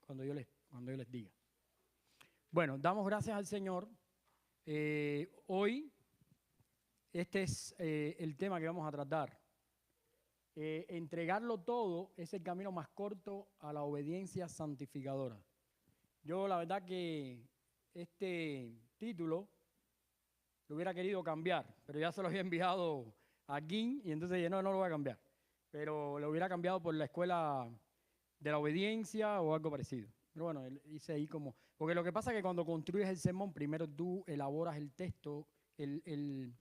cuando yo les diga. Bueno, damos gracias al Señor. Hoy este es el tema que vamos a tratar. Entregarlo todo es el camino más corto a la obediencia santificadora. Yo la verdad que este título lo hubiera querido cambiar, pero ya se lo había enviado a Gin y entonces dije, no lo voy a cambiar. Pero lo hubiera cambiado por la escuela de la obediencia o algo parecido. Pero bueno, hice ahí como... Porque lo que pasa es que cuando construyes el sermón, primero tú elaboras el texto, el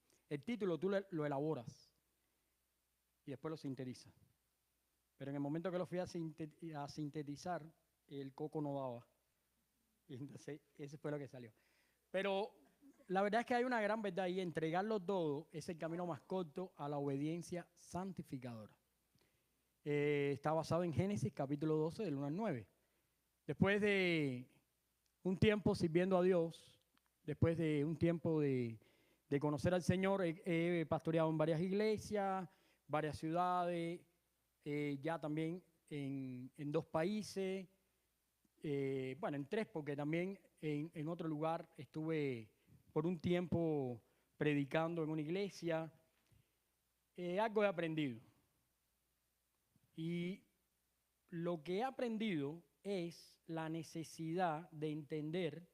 título tú lo elaboras y después lo sintetizas. Pero en el momento que lo fui a sintetizar, el coco no daba. Y entonces ese fue lo que salió. Pero la verdad es que hay una gran verdad ahí. Entregarlo todo es el camino más corto a la obediencia santificadora. Está basado en Génesis capítulo 12 del 1 al 9. Después de un tiempo sirviendo a Dios, después de un tiempo de conocer al Señor, he pastoreado en varias iglesias, varias ciudades, ya también en 2 países, bueno, en 3 porque también en otro lugar estuve por un tiempo predicando en una iglesia. Algo he aprendido. Y lo que he aprendido es la necesidad de entender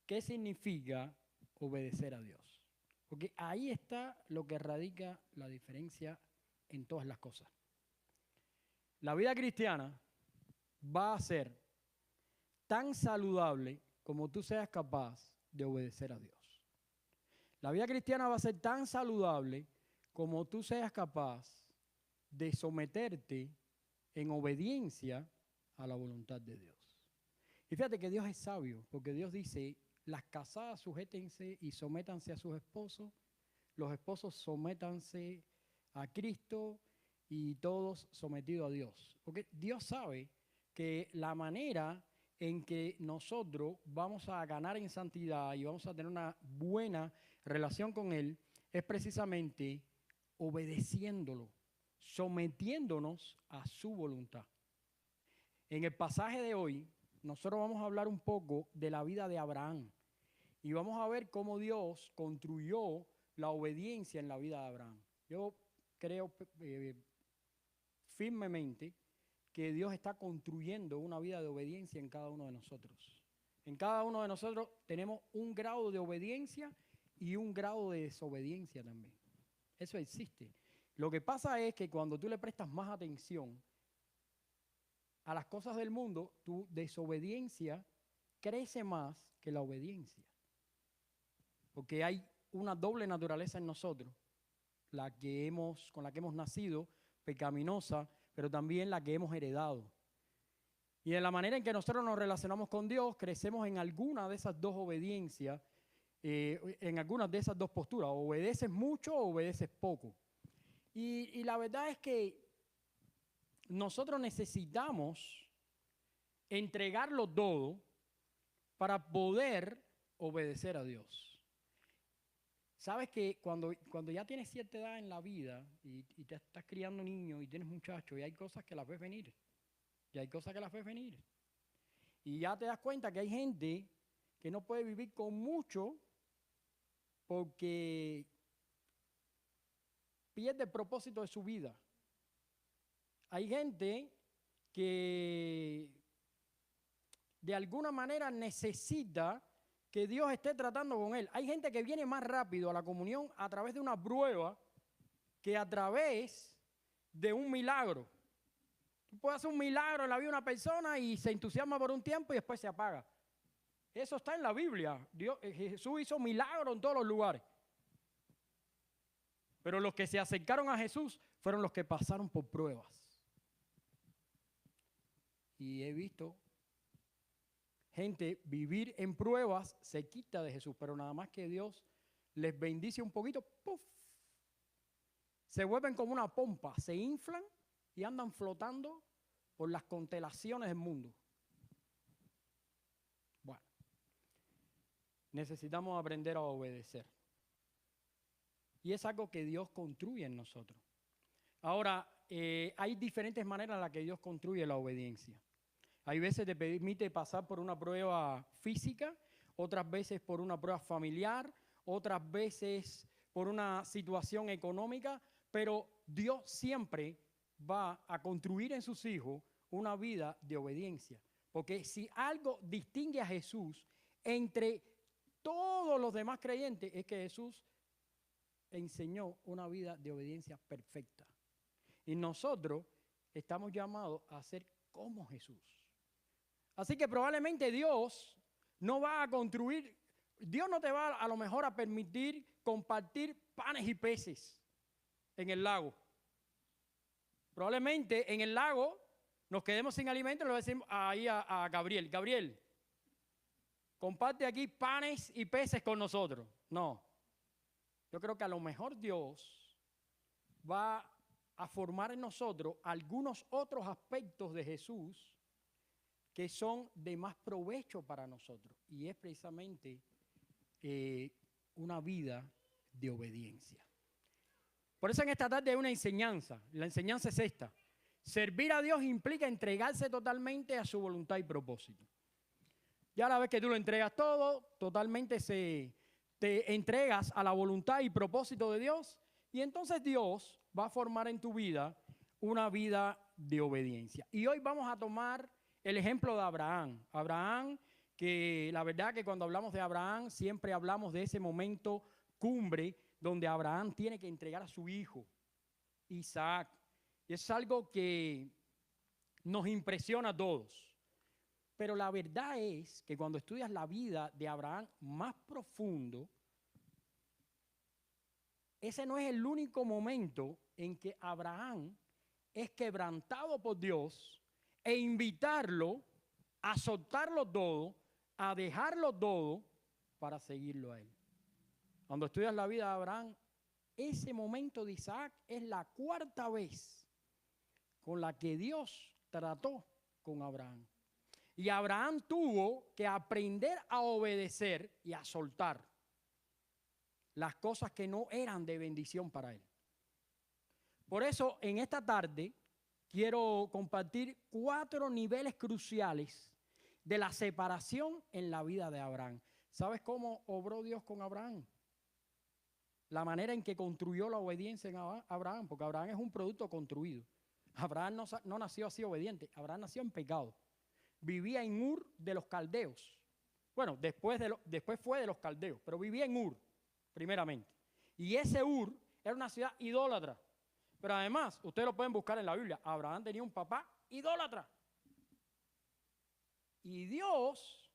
qué significa obedecer a Dios. Porque ahí está lo que radica la diferencia en todas las cosas. La vida cristiana va a ser tan saludable como tú seas capaz de obedecer a Dios. La vida cristiana va a ser tan saludable como tú seas capaz de someterte en obediencia a la voluntad de Dios. Y fíjate que Dios es sabio, porque Dios dice, las casadas sujétense y sométanse a sus esposos, los esposos sométanse a Cristo y todos sometidos a Dios. Porque Dios sabe que la manera en que nosotros vamos a ganar en santidad y vamos a tener una buena relación con Él es precisamente obedeciéndolo, sometiéndonos a su voluntad. En el pasaje de hoy, nosotros vamos a hablar un poco de la vida de Abraham y vamos a ver cómo Dios construyó la obediencia en la vida de Abraham. Yo creo firmemente que Dios está construyendo una vida de obediencia en cada uno de nosotros. En cada uno de nosotros tenemos un grado de obediencia y un grado de desobediencia también. Eso existe. Lo que pasa es que cuando tú le prestas más atención a las cosas del mundo, tu desobediencia crece más que la obediencia. Porque hay una doble naturaleza en nosotros, con la que hemos nacido, pecaminosa, pero también la que hemos heredado. Y en la manera en que nosotros nos relacionamos con Dios, crecemos en alguna de esas dos obediencias, en algunas de esas dos posturas. O obedeces mucho o obedeces poco. Y la verdad es que nosotros necesitamos entregarlo todo para poder obedecer a Dios. Sabes que cuando ya tienes cierta edad en la vida y te estás criando niños y tienes muchachos y hay cosas que las ves venir. Y hay cosas que las ves venir. Y ya te das cuenta que hay gente que no puede vivir con mucho porque pierde el propósito de su vida. Hay gente que de alguna manera necesita que Dios esté tratando con él. Hay gente que viene más rápido a la comunión a través de una prueba que a través de un milagro. Tú puedes hacer un milagro en la vida de una persona y se entusiasma por un tiempo y después se apaga. Eso está en la Biblia. Jesús hizo milagros en todos los lugares. Pero los que se acercaron a Jesús fueron los que pasaron por pruebas. Y he visto gente vivir en pruebas, se quita de Jesús, pero nada más que Dios les bendice un poquito, ¡puf! Se vuelven como una pompa, se inflan y andan flotando por las constelaciones del mundo. Bueno, necesitamos aprender a obedecer. Y es algo que Dios construye en nosotros. Ahora, hay diferentes maneras en las que Dios construye la obediencia. Hay veces te permite pasar por una prueba física, otras veces por una prueba familiar, otras veces por una situación económica, pero Dios siempre va a construir en sus hijos una vida de obediencia. Porque si algo distingue a Jesús entre todos los demás creyentes es que Jesús enseñó una vida de obediencia perfecta. Y nosotros estamos llamados a ser como Jesús. Así que probablemente Dios no va a construir, Dios no te va a lo mejor a permitir compartir panes y peces en el lago. Probablemente en el lago nos quedemos sin alimento y le decimos ahí a Gabriel, Gabriel, comparte aquí panes y peces con nosotros. No, yo creo que a lo mejor Dios va a formar en nosotros algunos otros aspectos de Jesús que son de más provecho para nosotros. Y es precisamente una vida de obediencia. Por eso en esta tarde hay una enseñanza. La enseñanza es esta. Servir a Dios implica entregarse totalmente a su voluntad y propósito. Ya la vez que tú lo entregas todo, totalmente te entregas a la voluntad y propósito de Dios, y entonces Dios va a formar en tu vida una vida de obediencia. Y hoy vamos a tomar el ejemplo de Abraham. Abraham, que la verdad que cuando hablamos de Abraham siempre hablamos de ese momento cumbre donde Abraham tiene que entregar a su hijo, Isaac. Y es algo que nos impresiona a todos. Pero la verdad es que cuando estudias la vida de Abraham más profundo, ese no es el único momento en que Abraham es quebrantado por Dios e invitarlo a soltarlo todo, a dejarlo todo para seguirlo a él. Cuando estudias la vida de Abraham, ese momento de Isaac es la cuarta vez con la que Dios trató con Abraham. Y Abraham tuvo que aprender a obedecer y a soltar las cosas que no eran de bendición para él. Por eso, en esta tarde, quiero compartir 4 niveles cruciales de la separación en la vida de Abraham. ¿Sabes cómo obró Dios con Abraham? La manera en que construyó la obediencia en Abraham, porque Abraham es un producto construido. Abraham no nació así obediente, Abraham nació en pecado. Vivía en Ur de los caldeos. Bueno, después fue de los caldeos, pero vivía en Ur, primeramente. Y ese Ur era una ciudad idólatra. Pero además, ustedes lo pueden buscar en la Biblia, Abraham tenía un papá idólatra. Y Dios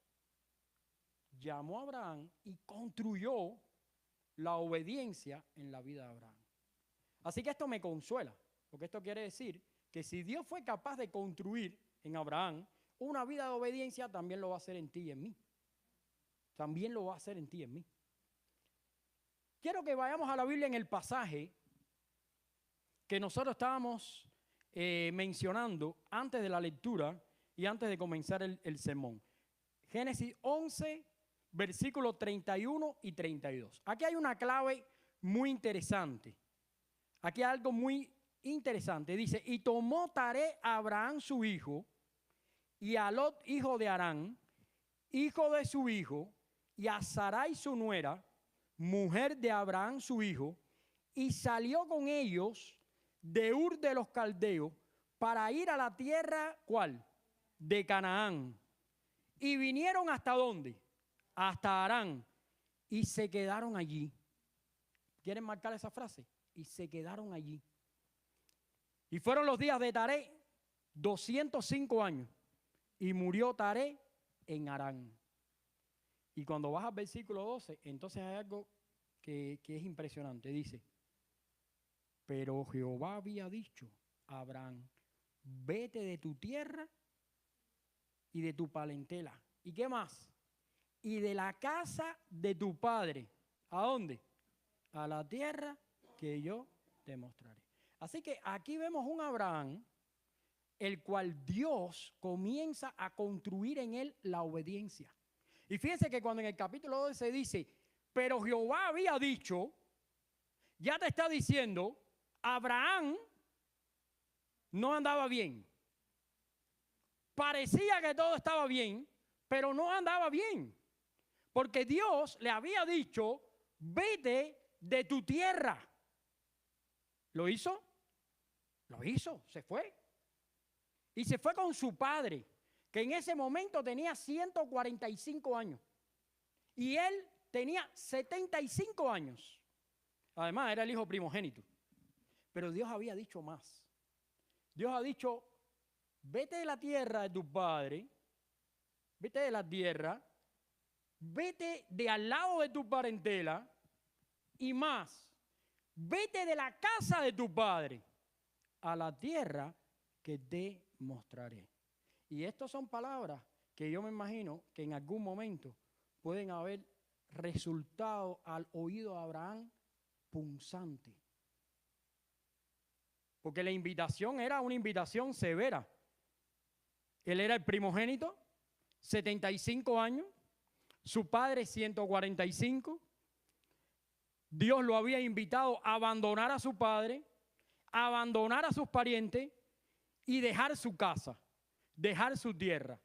llamó a Abraham y construyó la obediencia en la vida de Abraham. Así que esto me consuela, porque esto quiere decir que si Dios fue capaz de construir en Abraham una vida de obediencia, también lo va a hacer en ti y en mí. También lo va a hacer en ti y en mí. Quiero que vayamos a la Biblia en el pasaje que nosotros estábamos mencionando antes de la lectura y antes de comenzar el sermón. Génesis 11, versículos 31 y 32. Aquí hay una clave muy interesante. Aquí hay algo muy interesante. Dice, y tomó Taré a Abraham su hijo, y a Lot, hijo de Harán, hijo de su hijo, y a Sarai su nuera, mujer de Abraham su hijo, y salió con ellos de Ur de los Caldeos para ir a la tierra, ¿cuál? De Canaán. Y vinieron ¿hasta dónde? Hasta Harán. Y se quedaron allí. ¿Quieren marcar esa frase? Y se quedaron allí. Y fueron los días de Taré 205 años. Y murió Taré en Harán. Y cuando vas al versículo 12, entonces hay algo que es impresionante. Dice, pero Jehová había dicho a Abraham, vete de tu tierra y de tu parentela. ¿Y qué más? Y de la casa de tu padre. ¿A dónde? A la tierra que yo te mostraré. Así que aquí vemos un Abraham, el cual Dios comienza a construir en él la obediencia. Y fíjense que cuando en el capítulo 12 se dice, pero Jehová había dicho, ya te está diciendo, Abraham no andaba bien. parecía que todo estaba bien, pero no andaba bien. Porque Dios le había dicho, vete de tu tierra. ¿Lo hizo? Lo hizo, se fue. Y se fue con su padre, que en ese momento tenía 145 años. Y él tenía 75 años. Además, era el hijo primogénito. Pero Dios había dicho más. Dios ha dicho, vete de la tierra de tu padre, vete de la tierra, vete de al lado de tu parentela y más, vete de la casa de tu padre a la tierra que te mostraré. Y estas son palabras que yo me imagino que en algún momento pueden haber resultado al oído de Abraham punzante. Porque la invitación era una invitación severa. Él era el primogénito, 75 años, su padre 145. Dios lo había invitado a abandonar a su padre, a abandonar a sus parientes y dejar su casa, dejar su tierra.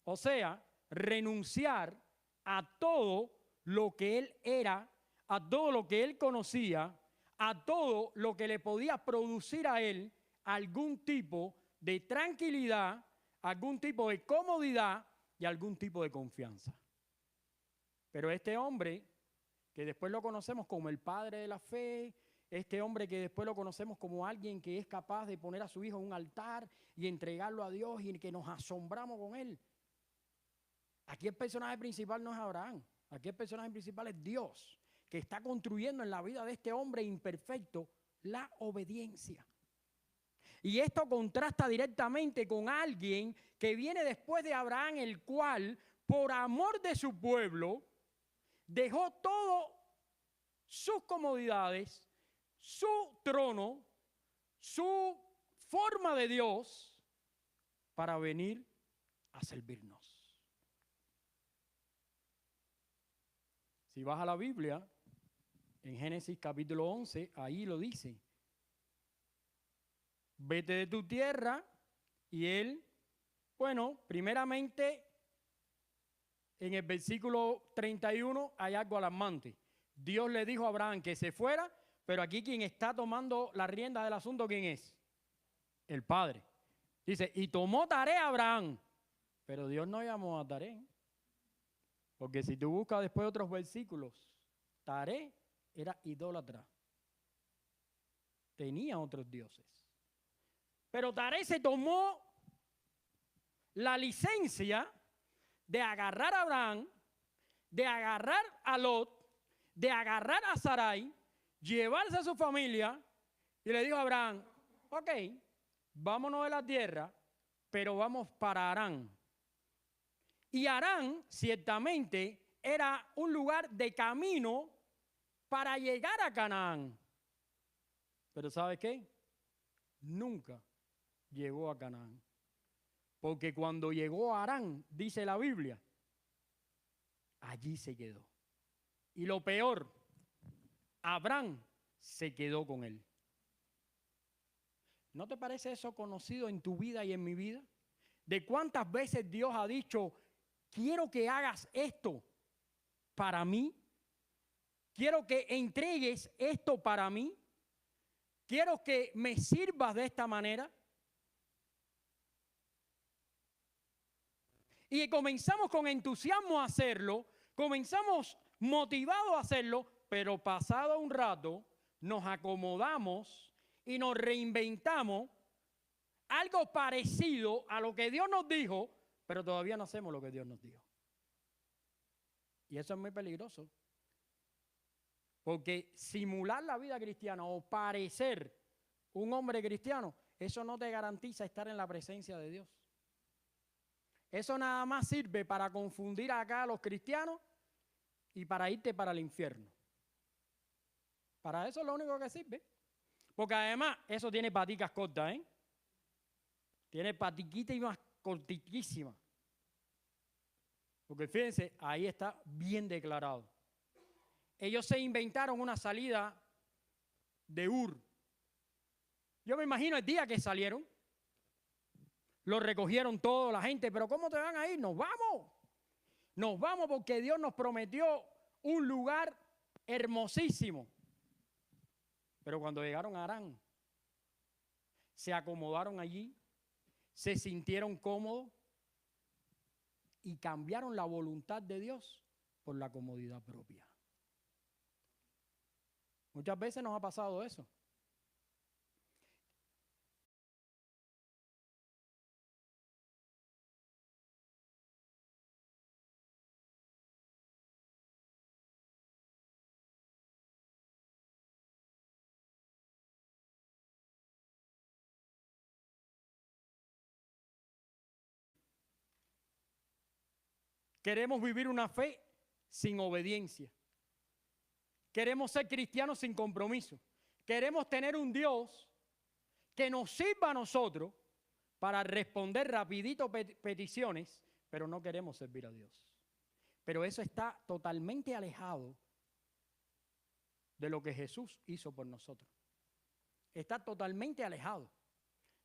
O sea, renunciar a todo lo que él era, a todo lo que él conocía, a todo lo que le podía producir a él algún tipo de tranquilidad, algún tipo de comodidad y algún tipo de confianza. Pero este hombre, que después lo conocemos como el padre de la fe, este hombre que después lo conocemos como alguien que es capaz de poner a su hijo en un altar y entregarlo a Dios y que nos asombramos con él. Aquí el personaje principal no es Abraham, aquí el personaje principal es Dios, que está construyendo en la vida de este hombre imperfecto la obediencia. Y esto contrasta directamente con alguien que viene después de Abraham, el cual, por amor de su pueblo, dejó todo sus comodidades, su trono, su forma de Dios, para venir a servirnos. Si vas a la Biblia, en Génesis capítulo 11, ahí lo dice. Vete de tu tierra y él, bueno, primeramente en el versículo 31 hay algo alarmante. Dios le dijo a Abraham que se fuera, pero aquí quien está tomando la rienda del asunto, ¿quién es? El padre. Dice, y tomó Taré a Abraham, pero Dios no llamó a Taré. Porque si tú buscas después otros versículos, Taré era idólatra. Tenía otros dioses. Pero Taré se tomó la licencia de agarrar a Abraham, de agarrar a Lot, de agarrar a Sarai, llevarse a su familia y le dijo a Abraham, ok, vámonos de la tierra, pero vamos para Harán. Y Harán ciertamente era un lugar de camino para llegar a Canaán. Pero ¿sabe qué? Nunca llegó a Canaán. Porque cuando llegó a Harán, dice la Biblia, allí se quedó. Y lo peor, Abraham se quedó con él. ¿No te parece eso conocido en tu vida y en mi vida? De cuántas veces Dios ha dicho, quiero que hagas esto para mí. Quiero que entregues esto para mí. Quiero que me sirvas de esta manera. Y comenzamos con entusiasmo a hacerlo, comenzamos motivados a hacerlo, pero pasado un rato nos acomodamos y nos reinventamos algo parecido a lo que Dios nos dijo, pero todavía no hacemos lo que Dios nos dijo. Y eso es muy peligroso. Porque simular la vida cristiana o parecer un hombre cristiano, eso no te garantiza estar en la presencia de Dios. Eso nada más sirve para confundir acá a los cristianos y para irte para el infierno. Para eso es lo único que sirve. Porque además, eso tiene paticas cortas, ¿eh? Tiene patiquitas cortiquísimas. Porque fíjense, ahí está bien declarado. Ellos se inventaron una salida de Ur. Yo me imagino el día que salieron. Lo recogieron toda la gente, pero ¿cómo te van a ir? Nos vamos. Nos vamos porque Dios nos prometió un lugar hermosísimo. Pero cuando llegaron a Harán, se acomodaron allí, se sintieron cómodos y cambiaron la voluntad de Dios por la comodidad propia. Muchas veces nos ha pasado eso. Queremos vivir una fe sin obediencia. Queremos ser cristianos sin compromiso. Queremos tener un Dios que nos sirva a nosotros para responder rapidito peticiones, pero no queremos servir a Dios. Pero eso está totalmente alejado de lo que Jesús hizo por nosotros. Está totalmente alejado.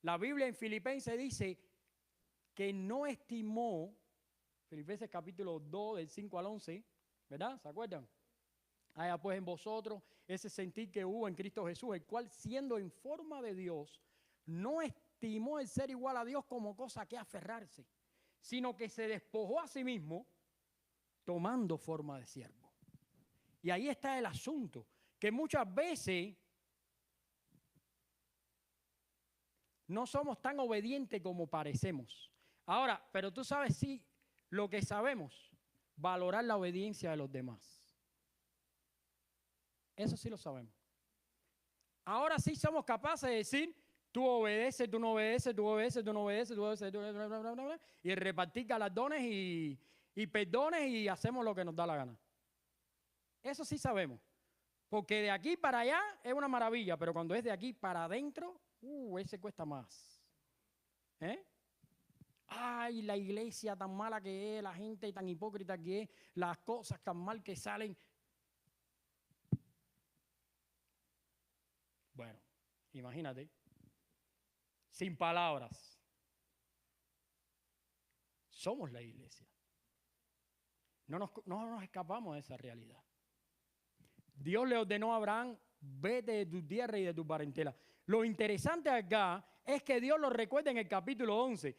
La Biblia en Filipenses dice que no estimó, Filipenses capítulo 2 del 5 al 11, ¿verdad? ¿Se acuerdan? Haya pues en vosotros ese sentir que hubo en Cristo Jesús, el cual siendo en forma de Dios, no estimó el ser igual a Dios como cosa que aferrarse, sino que se despojó a sí mismo tomando forma de siervo. Y ahí está el asunto, que muchas veces no somos tan obedientes como parecemos. Ahora, pero tú sabes sí lo que sabemos, valorar la obediencia de los demás. Eso sí lo sabemos. Ahora sí somos capaces de decir, tú obedeces, tú no obedeces, tú obedeces, tú no obedeces, tú obedeces, y repartir galardones y perdones y hacemos lo que nos da la gana. Eso sí sabemos. Porque de aquí para allá es una maravilla, pero cuando es de aquí para adentro, ese cuesta más. Ay, la iglesia tan mala que es, la gente tan hipócrita que es, las cosas tan mal que salen. Bueno, imagínate, sin palabras, somos la iglesia. No nos escapamos de esa realidad. Dios le ordenó a Abraham, vete de tu tierra y de tu parentela. Lo interesante acá es que Dios lo recuerda en el capítulo 11.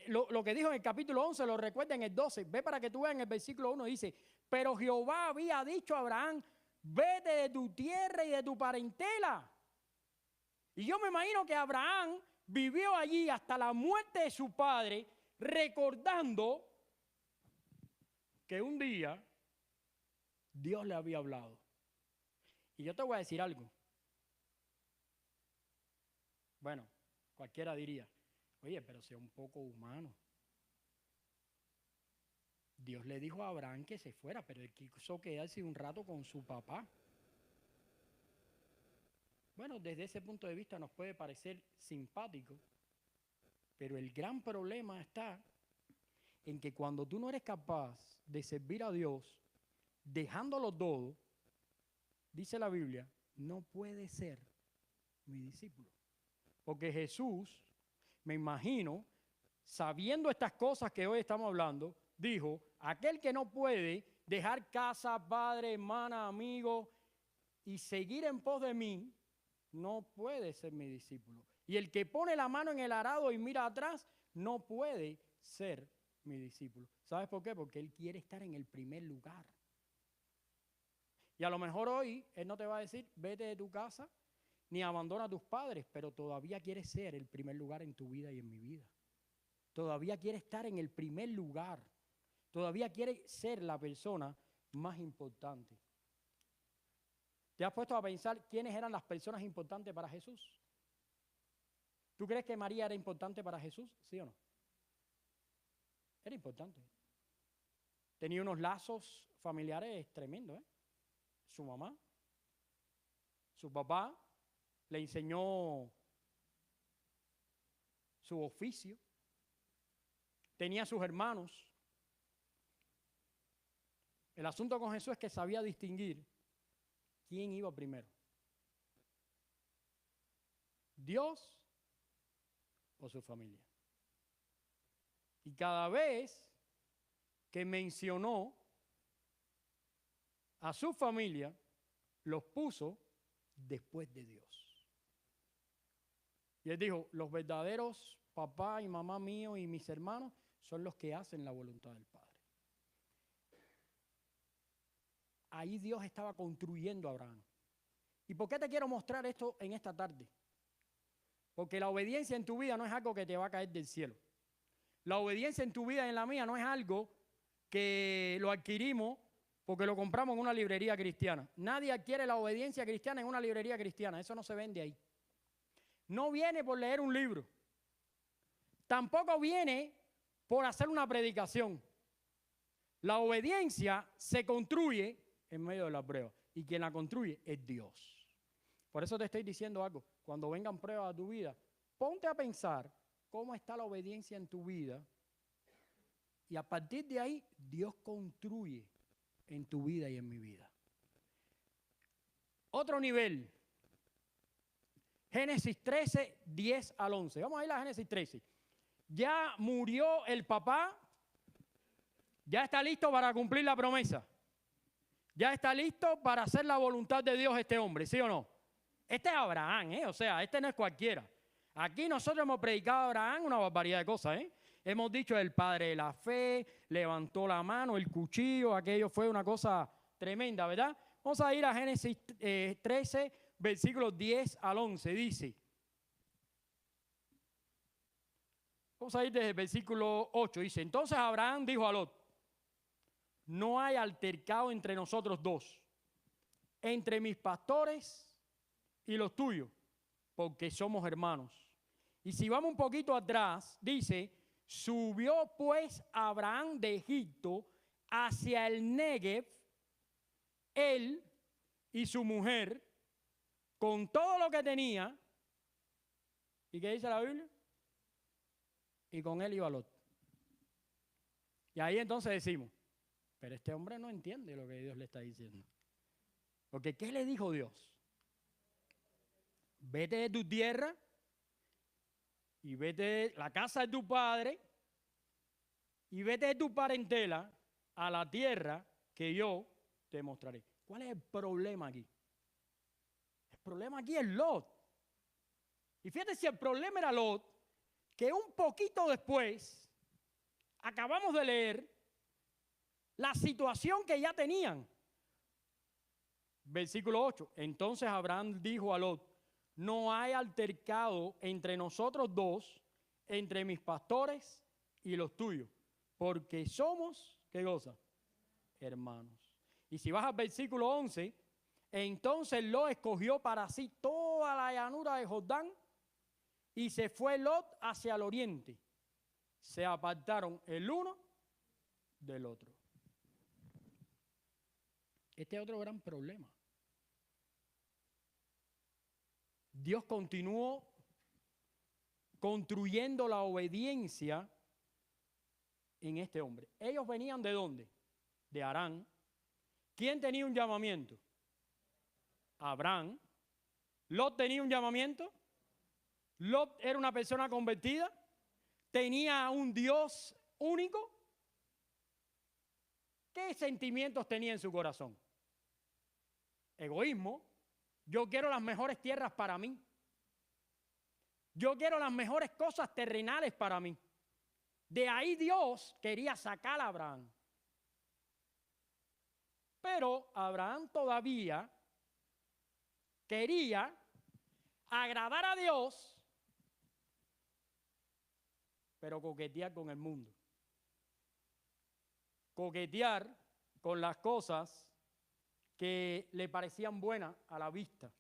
Lo que dijo en el capítulo 11 lo recuerda en el 12. Ve para que tú veas en el versículo 1, dice, pero Jehová había dicho a Abraham, vete de tu tierra y de tu parentela. Y yo me imagino que Abraham vivió allí hasta la muerte de su padre, recordando que un día Dios le había hablado. Y yo te voy a decir algo. Bueno, cualquiera diría, oye, pero sea un poco humano. Dios le dijo a Abraham que se fuera, pero él quiso quedarse un rato con su papá. Bueno, desde ese punto de vista nos puede parecer simpático, pero el gran problema está en que cuando tú no eres capaz de servir a Dios, dejándolo todo, dice la Biblia, no puede ser mi discípulo. Porque Jesús, me imagino, sabiendo estas cosas que hoy estamos hablando, dijo, aquel que no puede dejar casa, padre, hermana, amigo y seguir en pos de mí, no puede ser mi discípulo. Y el que pone la mano en el arado y mira atrás, no puede ser mi discípulo. ¿Sabes por qué? Porque él quiere estar en el primer lugar. Y a lo mejor hoy él no te va a decir, vete de tu casa, ni abandona a tus padres, pero todavía quiere ser el primer lugar en tu vida y en mi vida. Todavía quiere estar en el primer lugar. Todavía quiere ser la persona más importante. ¿Te has puesto a pensar quiénes eran las personas importantes para Jesús? ¿Tú crees que María era importante para Jesús? ¿Sí o no? Era importante. Tenía unos lazos familiares tremendos, ¿eh? Su mamá, su papá, le enseñó su oficio. Tenía sus hermanos. El asunto con Jesús es que sabía distinguir quién iba primero. ¿Dios o su familia? Y cada vez que mencionó a su familia, los puso después de Dios. Y él dijo, los verdaderos papá y mamá míos y mis hermanos son los que hacen la voluntad del Padre. Ahí Dios estaba construyendo a Abraham. ¿Y por qué te quiero mostrar esto en esta tarde? Porque la obediencia en tu vida no es algo que te va a caer del cielo. La obediencia en tu vida y en la mía no es algo que lo adquirimos porque lo compramos en una librería cristiana. Nadie adquiere la obediencia cristiana en una librería cristiana. Eso no se vende ahí. No viene por leer un libro. Tampoco viene por hacer una predicación. La obediencia se construye en medio de la prueba. Y quien la construye es Dios. Por eso te estoy diciendo algo. Cuando vengan pruebas a tu vida, ponte a pensar cómo está la obediencia en tu vida. Y a partir de ahí, Dios construye en tu vida y en mi vida. Otro nivel. Génesis 13, 10 al 11. Vamos a ir a Génesis 13. Ya murió el papá. Ya está listo para cumplir la promesa. Ya está listo para hacer la voluntad de Dios este hombre, ¿sí o no? Este es Abraham, O sea, este no es cualquiera. Aquí nosotros hemos predicado a Abraham una barbaridad de cosas, Hemos dicho el padre de la fe, levantó la mano, el cuchillo, aquello fue una cosa tremenda, ¿verdad? Vamos a ir a Génesis 13, versículos 10 al 11, dice. Vamos a ir desde el versículo 8, dice, entonces Abraham dijo a Lot, no hay altercado entre nosotros dos, entre mis pastores y los tuyos, porque somos hermanos. Y si vamos un poquito atrás, dice, subió pues Abraham de Egipto hacia el Negev, él y su mujer, con todo lo que tenía. ¿Y qué dice la Biblia? Y con él iba Lot. Y ahí entonces decimos, pero este hombre no entiende lo que Dios le está diciendo. Porque ¿qué le dijo Dios? Vete de tu tierra y vete de la casa de tu padre y vete de tu parentela a la tierra que yo te mostraré. ¿Cuál es el problema aquí? El problema aquí es Lot. Y fíjate si el problema era Lot, que un poquito después acabamos de leer la situación que ya tenían. Versículo 8. Entonces Abraham dijo a Lot, no hay altercado entre nosotros dos, entre mis pastores y los tuyos, porque somos, ¿qué cosa? Hermanos. Y si vas al versículo 11, entonces Lot escogió para sí toda la llanura de Jordán y se fue Lot hacia el oriente. Se apartaron el uno del otro. Este es otro gran problema. Dios continuó construyendo la obediencia en este hombre. Ellos venían ¿de dónde? De Harán. ¿Quién tenía un llamamiento? Abraham. Lot tenía un llamamiento. Lot era una persona convertida. Tenía un Dios único. ¿Qué sentimientos tenía en su corazón? Egoísmo. Yo quiero las mejores tierras para mí. Yo quiero las mejores cosas terrenales para mí. De ahí Dios quería sacar a Abraham. Pero Abraham todavía quería agradar a Dios, pero coquetear con el mundo. Coquetear con las cosas que le parecían buenas a la vista.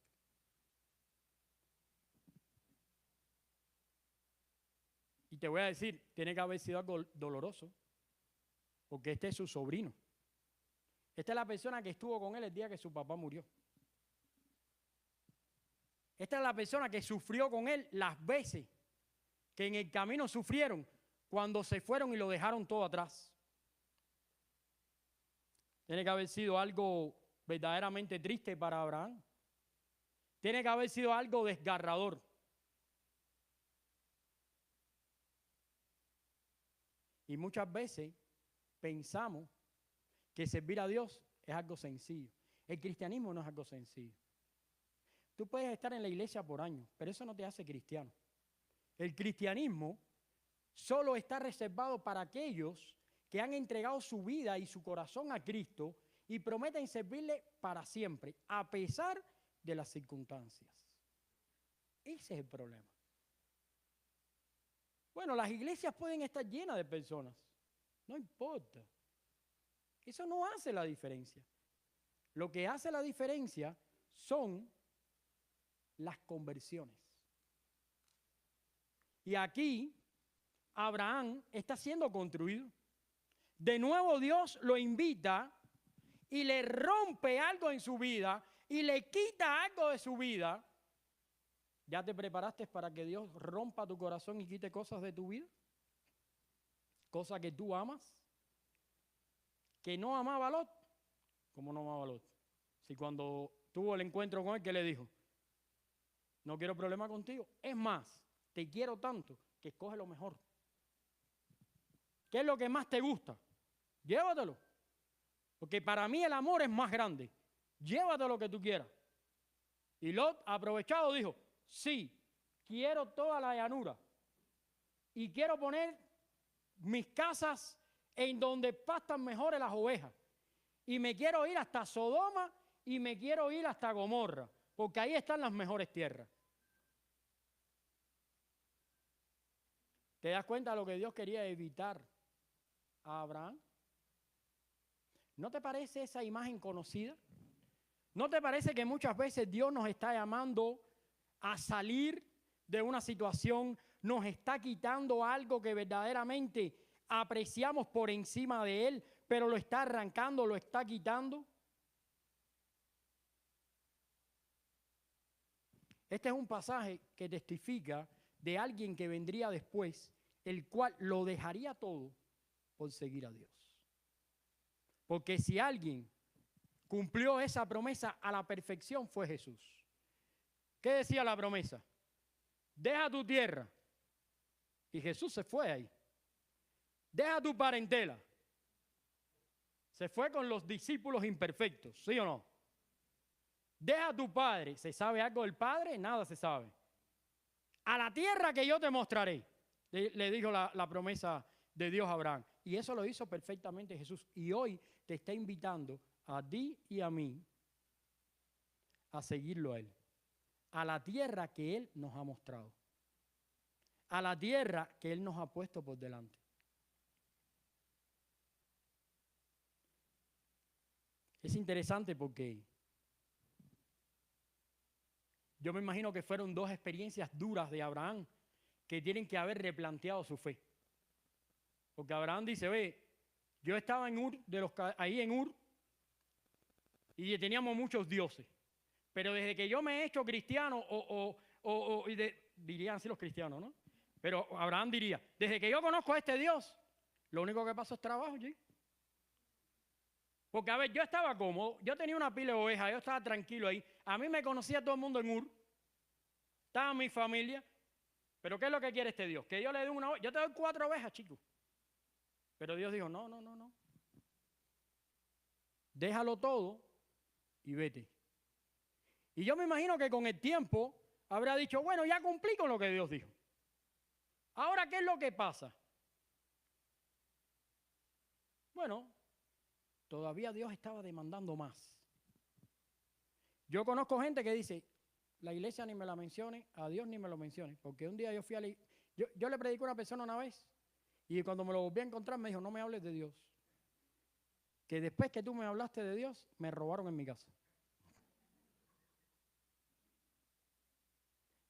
Y te voy a decir, tiene que haber sido algo doloroso, porque este es su sobrino. Esta es la persona que estuvo con él el día que su papá murió. Esta es la persona que sufrió con él las veces que en el camino sufrieron cuando se fueron y lo dejaron todo atrás. Tiene que haber sido algo verdaderamente triste para Abraham. Tiene que haber sido algo desgarrador. Y muchas veces pensamos que servir a Dios es algo sencillo. El cristianismo no es algo sencillo. Tú puedes estar en la iglesia por años, pero eso no te hace cristiano. El cristianismo solo está reservado para aquellos que han entregado su vida y su corazón a Cristo y prometen servirle para siempre, a pesar de las circunstancias. Ese es el problema. Bueno, las iglesias pueden estar llenas de personas, no importa. Eso no hace la diferencia. Lo que hace la diferencia son las conversiones. Y aquí Abraham está siendo construido. De nuevo Dios lo invita y le rompe algo en su vida y le quita algo de su vida. ¿Ya te preparaste para que Dios rompa tu corazón y quite cosas de tu vida? Cosas que tú amas. Que no amaba a Lot. ¿Cómo no amaba a Lot? Si cuando tuvo el encuentro con él, ¿qué le dijo? No quiero problema contigo. Es más, te quiero tanto que escoge lo mejor. ¿Qué es lo que más te gusta? Llévatelo. Porque para mí el amor es más grande. Llévate lo que tú quieras. Y Lot, aprovechado, dijo, sí, quiero toda la llanura. Y quiero poner mis casas en donde pastan mejores las ovejas. Y me quiero ir hasta Sodoma y me quiero ir hasta Gomorra. Porque ahí están las mejores tierras. ¿Te das cuenta de lo que Dios quería evitar a Abraham? ¿No te parece esa imagen conocida? ¿No te parece que muchas veces Dios nos está llamando a salir de una situación, nos está quitando algo que verdaderamente apreciamos por encima de Él, pero lo está arrancando, lo está quitando? Este es un pasaje que testifica de alguien que vendría después, el cual lo dejaría todo por seguir a Dios. Porque si alguien cumplió esa promesa a la perfección fue Jesús. ¿Qué decía la promesa? Deja tu tierra. Y Jesús se fue ahí. Deja tu parentela. Se fue con los discípulos imperfectos, ¿sí o no? Deja a tu padre. ¿Se sabe algo del padre? Nada se sabe. A la tierra que yo te mostraré, le dijo la promesa de Dios a Abraham. Y eso lo hizo perfectamente Jesús. Y hoy te está invitando a ti y a mí a seguirlo a Él. A la tierra que Él nos ha mostrado. A la tierra que Él nos ha puesto por delante. Es interesante porque yo me imagino que fueron dos experiencias duras de Abraham que tienen que haber replanteado su fe. Porque Abraham dice, ve, yo estaba en Ur, ahí en Ur, y teníamos muchos dioses. Pero desde que yo me he hecho cristiano, dirían así los cristianos, ¿no? Pero Abraham diría, desde que yo conozco a este Dios, lo único que pasa es trabajo, ¿sí? Porque, a ver, yo estaba cómodo, yo tenía una pila de ovejas, yo estaba tranquilo ahí. A mí me conocía todo el mundo en Ur, estaba mi familia. Pero ¿qué es lo que quiere este Dios? Que yo le dé una oveja. Yo te doy 4 ovejas, chicos. Pero Dios dijo, no. Déjalo todo y vete. Y yo me imagino que con el tiempo habrá dicho, bueno, ya cumplí con lo que Dios dijo. Ahora, ¿qué es lo que pasa? Bueno, todavía Dios estaba demandando más. Yo conozco gente que dice, la iglesia ni me la mencione, a Dios ni me lo mencione. Porque un día yo fui a la iglesia, yo le prediqué a una persona una vez y cuando me lo volví a encontrar me dijo, no me hables de Dios. Que después que tú me hablaste de Dios, me robaron en mi casa.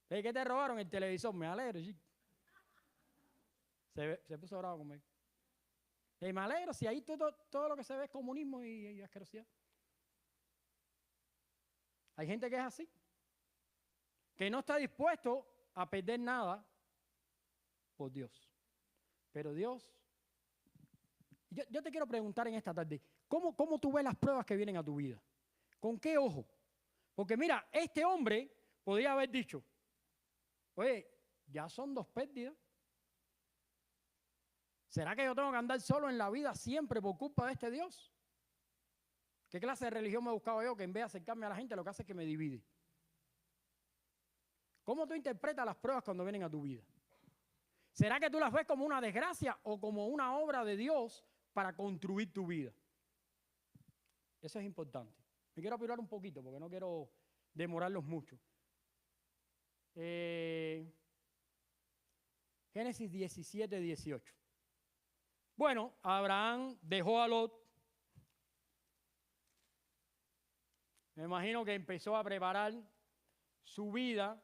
¿Qué te robaron? El televisor. Me alegro, chico. Se puso bravo conmigo. Me alegro si ahí todo lo que se ve es comunismo y asquerosidad. Hay gente que es así, que no está dispuesto a perder nada por Dios. Pero Dios, yo te quiero preguntar en esta tarde, ¿cómo tú ves las pruebas que vienen a tu vida? ¿Con qué ojo? Porque mira, este hombre podría haber dicho, oye, ya son 2 pérdidas. ¿Será que yo tengo que andar solo en la vida siempre por culpa de este Dios? ¿Qué clase de religión me buscaba yo que en vez de acercarme a la gente lo que hace es que me divide? ¿Cómo tú interpretas las pruebas cuando vienen a tu vida? ¿Será que tú las ves como una desgracia o como una obra de Dios para construir tu vida? Eso es importante. Me quiero apurar un poquito porque no quiero demorarlos mucho. Génesis 17, 18. Bueno, Abraham dejó a Lot. Me imagino que empezó a preparar su vida,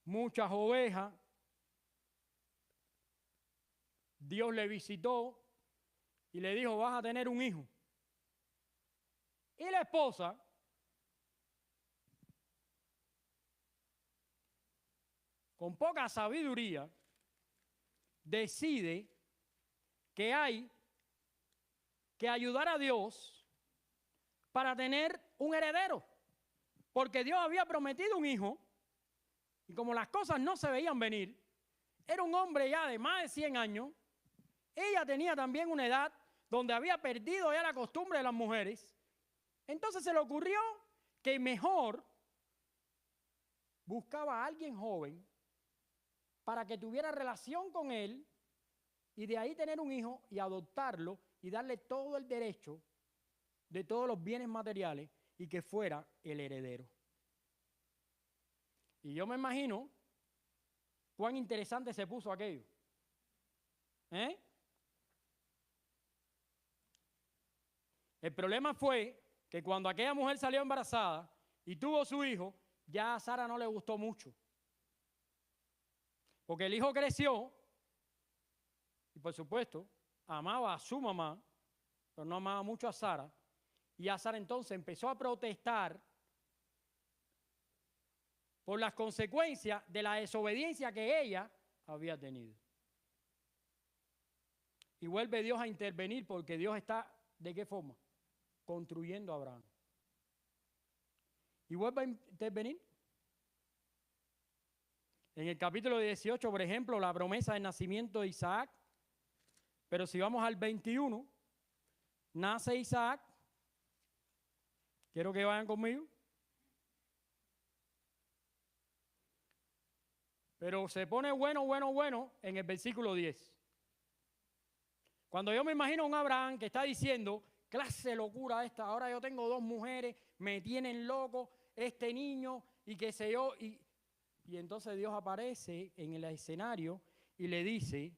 muchas ovejas. Dios le visitó y le dijo, vas a tener un hijo. Y la esposa con poca sabiduría decide que hay que ayudar a Dios para tener un heredero, porque Dios había prometido un hijo y como las cosas no se veían venir, era un hombre ya de más de 100 años, ella tenía también una edad donde había perdido ya la costumbre de las mujeres, entonces se le ocurrió que mejor buscaba a alguien joven para que tuviera relación con él y de ahí tener un hijo y adoptarlo y darle todo el derecho de todos los bienes materiales y que fuera el heredero. Y yo me imagino cuán interesante se puso aquello. El problema fue que cuando aquella mujer salió embarazada y tuvo su hijo, ya a Sara no le gustó mucho. Porque el hijo creció y por supuesto amaba a su mamá, pero no amaba mucho a Sara. Y a Sara entonces empezó a protestar por las consecuencias de la desobediencia que ella había tenido. Y vuelve Dios a intervenir porque Dios está, ¿de qué forma? Construyendo a Abraham. Y vuelve a intervenir. En el capítulo 18, por ejemplo, la promesa del nacimiento de Isaac. Pero si vamos al 21, nace Isaac. Quiero que vayan conmigo. Pero se pone bueno en el versículo 10. Cuando yo me imagino a un Abraham que está diciendo, clase de locura esta, ahora yo tengo 2 mujeres, me tienen loco, este niño y qué sé yo. Y entonces Dios aparece en el escenario y le dice,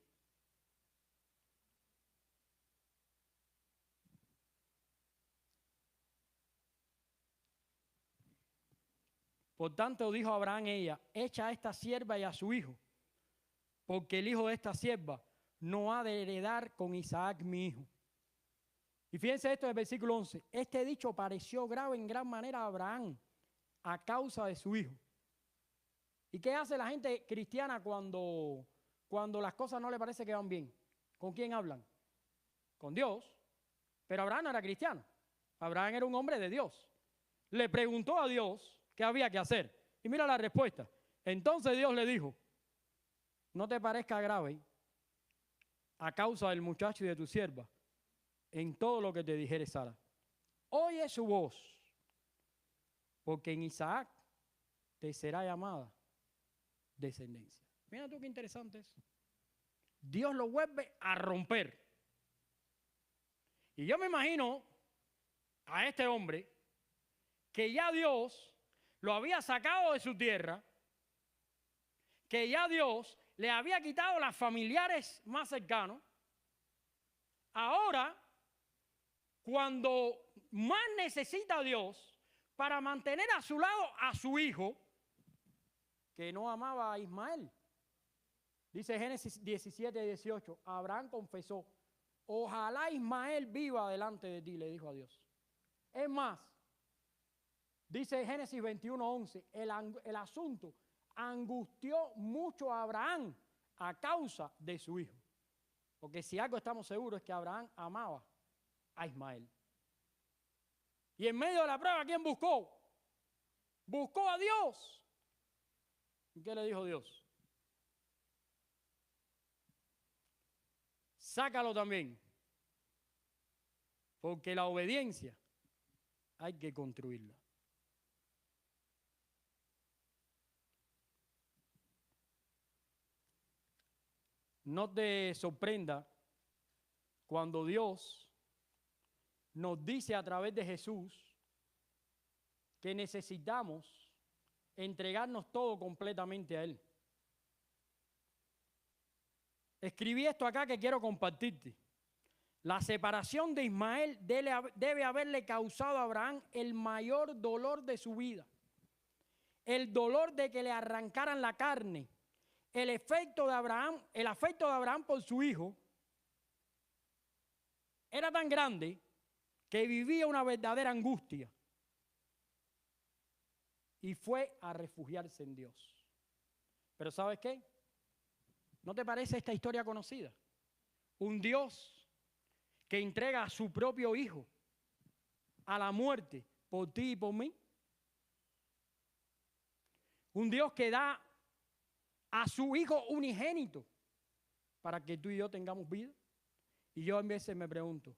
por tanto dijo Abraham ella, echa a esta sierva y a su hijo, porque el hijo de esta sierva no ha de heredar con Isaac mi hijo. Y fíjense esto en el versículo 11, este dicho pareció grave en gran manera a Abraham a causa de su hijo. ¿Y qué hace la gente cristiana cuando las cosas no le parece que van bien? ¿Con quién hablan? Con Dios. Pero Abraham no era cristiano. Abraham era un hombre de Dios. Le preguntó a Dios qué había que hacer. Y mira la respuesta. Entonces Dios le dijo, no te parezca grave a causa del muchacho y de tu sierva en todo lo que te dijere Sara. Oye su voz, porque en Isaac te será llamada descendencia. Mira tú qué interesante es. Dios lo vuelve a romper. Y yo me imagino a este hombre que ya Dios lo había sacado de su tierra, que ya Dios le había quitado las familiares más cercanos. Ahora, cuando más necesita a Dios para mantener a su lado a su hijo, que no amaba a Ismael. Dice Génesis 17, 18, Abraham confesó, ojalá Ismael viva delante de ti, le dijo a Dios. Es más, dice Génesis 21, 11, el asunto angustió mucho a Abraham a causa de su hijo. Porque si algo estamos seguros es que Abraham amaba a Ismael. Y en medio de la prueba, ¿quién buscó? Buscó a Dios. ¿Y qué le dijo Dios? sácalo también. Porque la obediencia hay que construirla. No te sorprenda cuando Dios nos dice a través de Jesús que necesitamos entregarnos todo completamente a Él. Escribí esto acá que quiero compartirte. La separación de Ismael debe haberle causado a Abraham el mayor dolor de su vida. El dolor de que le arrancaran la carne. El afecto de Abraham por su hijo era tan grande que vivía una verdadera angustia. Y fue a refugiarse en Dios. Pero ¿sabes qué? ¿No te parece esta historia conocida? Un Dios que entrega a su propio hijo a la muerte por ti y por mí. Un Dios que da a su hijo unigénito para que tú y yo tengamos vida. Y yo a veces me pregunto,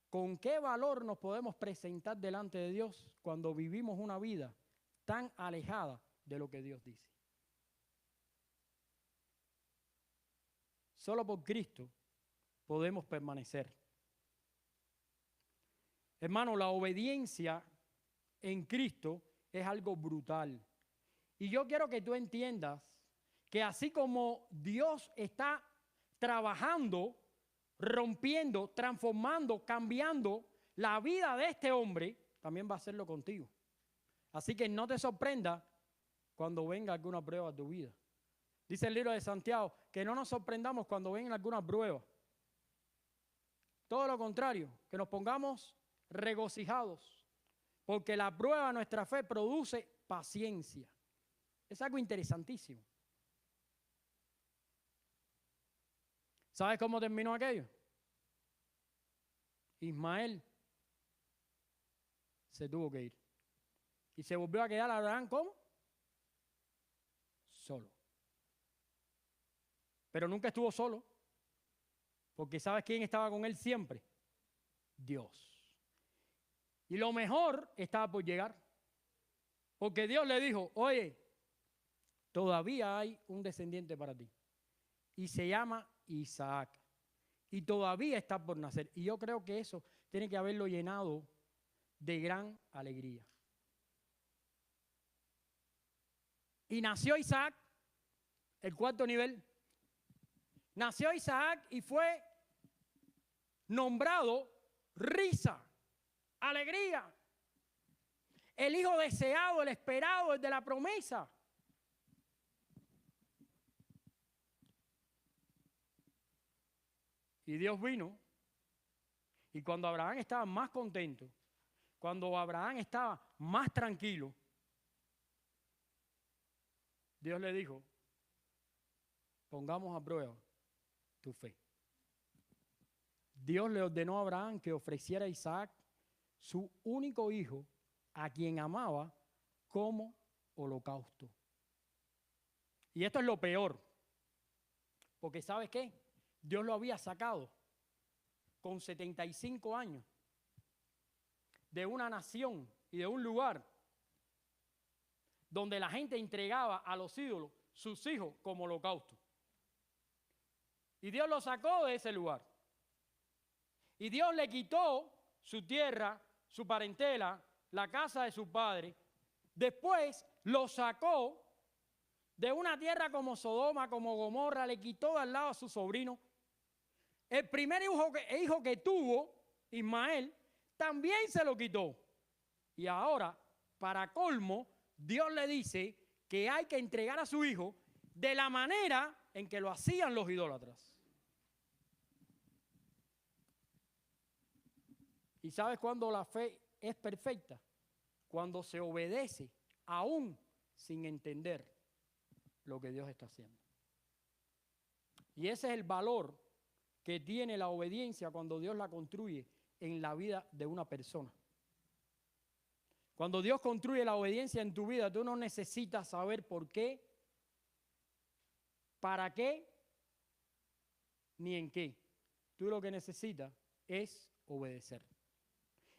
¿con qué valor nos podemos presentar delante de Dios cuando vivimos una vida tan alejada de lo que Dios dice? Solo por Cristo podemos permanecer. Hermano, la obediencia en Cristo es algo brutal. Y yo quiero que tú entiendas que así como Dios está trabajando, rompiendo, transformando, cambiando la vida de este hombre, también va a hacerlo contigo. Así que no te sorprenda cuando venga alguna prueba a tu vida. Dice el libro de Santiago que no nos sorprendamos cuando vengan algunas pruebas. Todo lo contrario, que nos pongamos regocijados, porque la prueba de nuestra fe produce paciencia. Es algo interesantísimo. ¿Sabes cómo terminó aquello? Ismael se tuvo que ir. Y se volvió a quedar Abraham, ¿cómo? Solo. Pero nunca estuvo solo. Porque ¿sabes quién estaba con él siempre? Dios. Y lo mejor estaba por llegar. Porque Dios le dijo, oye, todavía hay un descendiente para ti. Y se llama Isaac. Y todavía está por nacer. Y yo creo que eso tiene que haberlo llenado de gran alegría. Y nació Isaac, el cuarto nivel. Nació Isaac y fue nombrado risa, alegría. El hijo deseado, el esperado, el de la promesa. Y Dios vino. Y cuando Abraham estaba más contento, cuando Abraham estaba más tranquilo, Dios le dijo, pongamos a prueba tu fe. Dios le ordenó a Abraham que ofreciera a Isaac, su único hijo, a quien amaba, como holocausto. Y esto es lo peor, porque ¿sabes qué? Dios lo había sacado con 75 años de una nación y de un lugar donde la gente entregaba a los ídolos sus hijos como holocausto. Y Dios lo sacó de ese lugar. Y Dios le quitó su tierra, su parentela, la casa de su padre. Después lo sacó de una tierra como Sodoma, como Gomorra, le quitó de al lado a su sobrino. El primer hijo que tuvo, Ismael, también se lo quitó. Y ahora, para colmo, Dios le dice que hay que entregar a su hijo de la manera en que lo hacían los idólatras. ¿Y sabes cuándo la fe es perfecta? Cuando se obedece aún sin entender lo que Dios está haciendo. Y ese es el valor que tiene la obediencia cuando Dios la construye en la vida de una persona. Cuando Dios construye la obediencia en tu vida, tú no necesitas saber por qué, para qué, ni en qué. tú lo que necesitas es obedecer.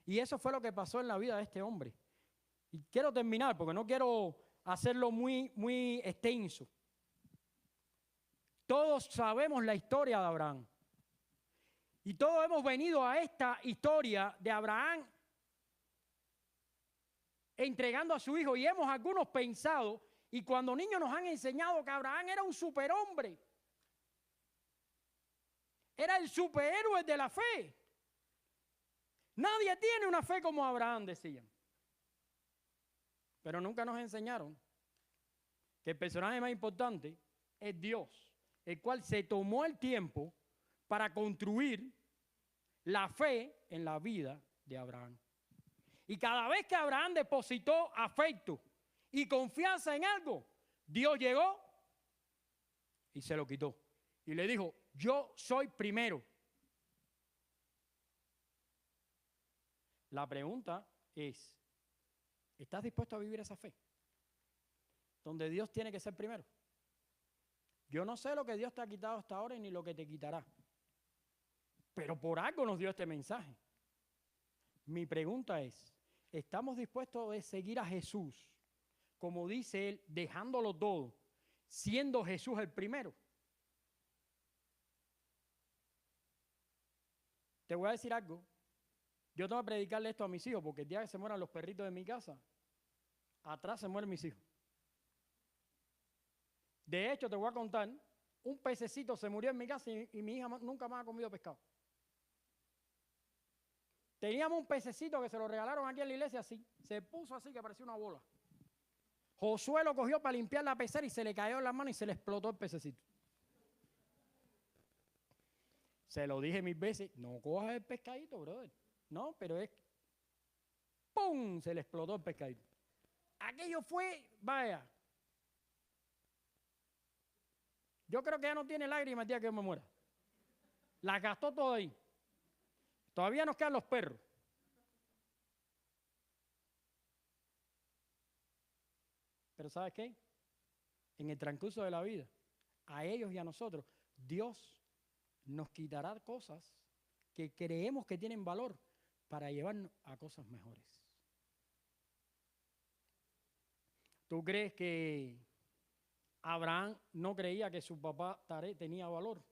Y eso fue lo que pasó en la vida de este hombre. Y quiero terminar porque no quiero hacerlo muy extenso. Todos sabemos la historia de Abraham. Y todos hemos venido a esta historia de Abraham entregando a su hijo. Y hemos algunos pensado, y cuando niños nos han enseñado que Abraham era un superhombre. Era el superhéroe de la fe. Nadie tiene una fe como Abraham, decían. Pero nunca nos enseñaron que el personaje más importante es Dios, el cual se tomó el tiempo para construir la fe en la vida de Abraham. Y cada vez que Abraham depositó afecto y confianza en algo, Dios llegó y se lo quitó. Y le dijo, yo soy primero. La pregunta es, ¿estás dispuesto a vivir esa fe? Donde Dios tiene que ser primero. Yo no sé lo que Dios te ha quitado hasta ahora ni lo que te quitará. Pero por algo nos dio este mensaje. Mi pregunta es, ¿estamos dispuestos a seguir a Jesús, como dice él, dejándolo todo, siendo Jesús el primero? Te voy a decir algo. Yo tengo que predicarle esto a mis hijos, porque el día que se mueran los perritos de mi casa, atrás se mueren mis hijos. De hecho, te voy a contar, un pececito se murió en mi casa y mi hija nunca más ha comido pescado. Teníamos un pececito que se lo regalaron aquí en la iglesia así, se puso así que parecía una bola. Josué lo cogió para limpiar la pecera y se le cayó en la mano y se le explotó el pececito. Se lo dije 1000 veces, no cojas el pescadito, brother. No, pero es, ¡pum!, se le explotó el pescadito. Aquello fue, vaya. Yo creo que ya no tiene lágrimas el día que yo me muera. Las gastó todo ahí. Todavía nos quedan los perros. Pero ¿sabes qué? En el transcurso de la vida, a ellos y a nosotros, Dios nos quitará cosas que creemos que tienen valor para llevarnos a cosas mejores. ¿Tú crees que Abraham no creía que su papá Taré tenía valor?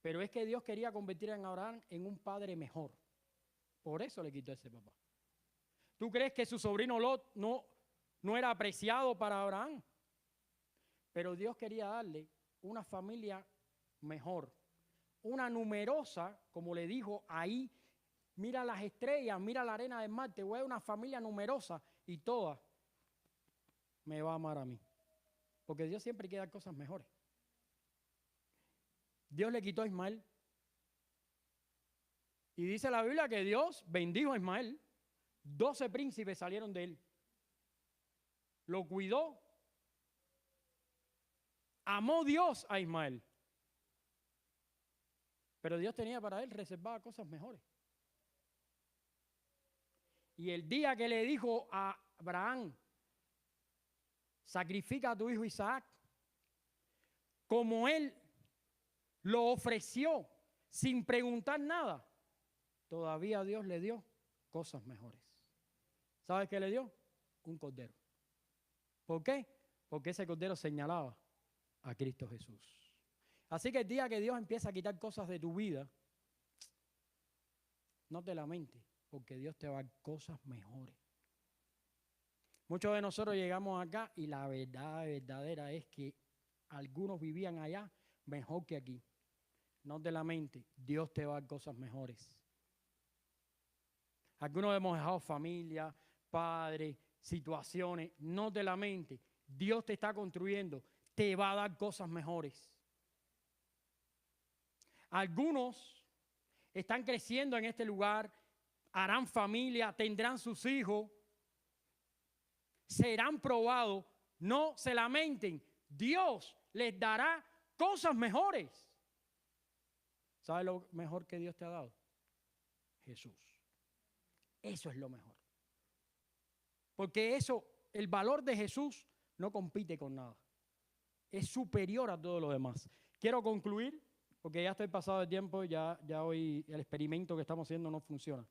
Pero es que Dios quería convertir a Abraham en un padre mejor. Por eso le quitó a ese papá. ¿Tú crees que su sobrino Lot no era apreciado para Abraham? Pero Dios quería darle una familia mejor. Una numerosa, como le dijo ahí, mira las estrellas, mira la arena del mar, te voy a dar una familia numerosa y toda me va a amar a mí. Porque Dios siempre quiere dar cosas mejores. Dios le quitó a Ismael. Y dice la Biblia que Dios bendijo a Ismael. 12 príncipes salieron de él. Lo cuidó. Amó Dios a Ismael. Pero Dios tenía para él reservadas cosas mejores. Y el día que le dijo a Abraham, sacrifica a tu hijo Isaac, como él lo ofreció sin preguntar nada, todavía Dios le dio cosas mejores. ¿Sabes qué le dio? Un cordero. ¿Por qué? Porque ese cordero señalaba a Cristo Jesús. Así que el día que Dios empieza a quitar cosas de tu vida, no te lamentes, porque Dios te va a dar cosas mejores. Muchos de nosotros llegamos acá y la verdad verdadera es que algunos vivían allá mejor que aquí. No te lamentes, Dios te va a dar cosas mejores. Algunos hemos dejado familia, padres, situaciones. No te lamentes, Dios te está construyendo, te va a dar cosas mejores. Algunos están creciendo en este lugar, harán familia, tendrán sus hijos, serán probados. No se lamenten, Dios les dará cosas mejores. ¿Sabes lo mejor que Dios te ha dado? Jesús. Eso es lo mejor. Porque eso, el valor de Jesús no compite con nada. Es superior a todo lo demás. Quiero concluir porque ya estoy pasado de tiempo, ya hoy el experimento que estamos haciendo no funciona.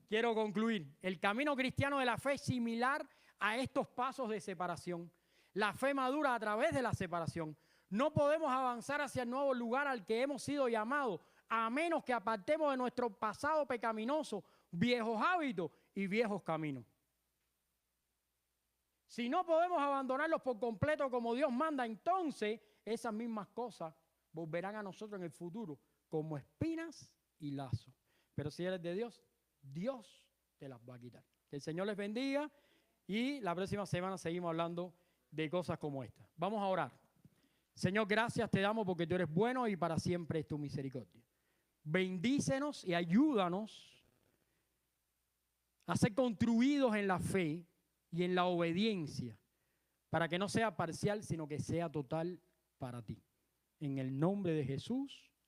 Quiero concluir. El camino cristiano de la fe es similar a estos pasos de separación. La fe madura a través de la separación. No podemos avanzar hacia el nuevo lugar al que hemos sido llamados, a menos que apartemos de nuestro pasado pecaminoso, viejos hábitos y viejos caminos. Si no podemos abandonarlos por completo como Dios manda, entonces esas mismas cosas volverán a nosotros en el futuro como espinas y lazos. Pero si eres de Dios, Dios te las va a quitar. Que el Señor les bendiga y la próxima semana seguimos hablando de cosas como esta. Vamos a orar. Señor, gracias te damos porque tú eres bueno y para siempre es tu misericordia. Bendícenos y ayúdanos a ser construidos en la fe y en la obediencia, para que no sea parcial, sino que sea total para ti. En el nombre de Jesús.